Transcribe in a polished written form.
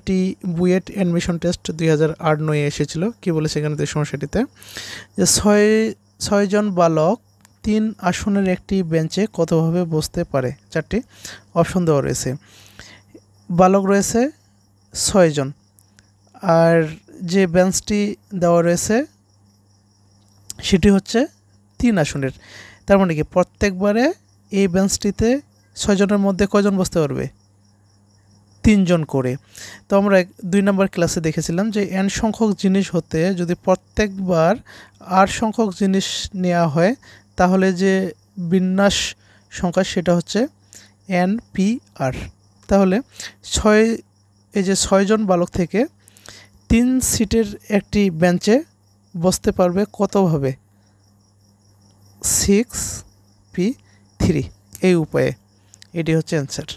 এটি BUET admission test 2008-9 এসেছিল। কি বলেছে এখানে সমস্যাটিতে যে ছয়জন বালক 3 আসনের একটি বেঞ্চে কতভাবে বসতে পারে? 4টি অপশন দেওয়া রয়েছে। বালক রয়েছে 6 জন, আর যে বেঞ্চটি দেওয়া রয়েছে সেটি হচ্ছে 3 আসনের। তার মানে কি প্রত্যেকবারে এই বেঞ্চটিতে 6 জনের মধ্যে কয়জন বসতে পারবে? 3 জন করে। তো আমরা 2 নম্বর ক্লাসে দেখেছিলাম যে n সংখ্যক জিনিস হতে যদি প্রত্যেকবার r সংখ্যক জিনিস নেওয়া হয় তাহলে যে বিন্যাস সংখ্যা সেটা হচ্ছে npr। তাহলে 6 জন বালক থেকে 3 সিটের একটি বেঞ্চে বসতে পারবে কতভাবে? 6p3 এই উপায়ে। এটি হচ্ছে অ্যান্সার।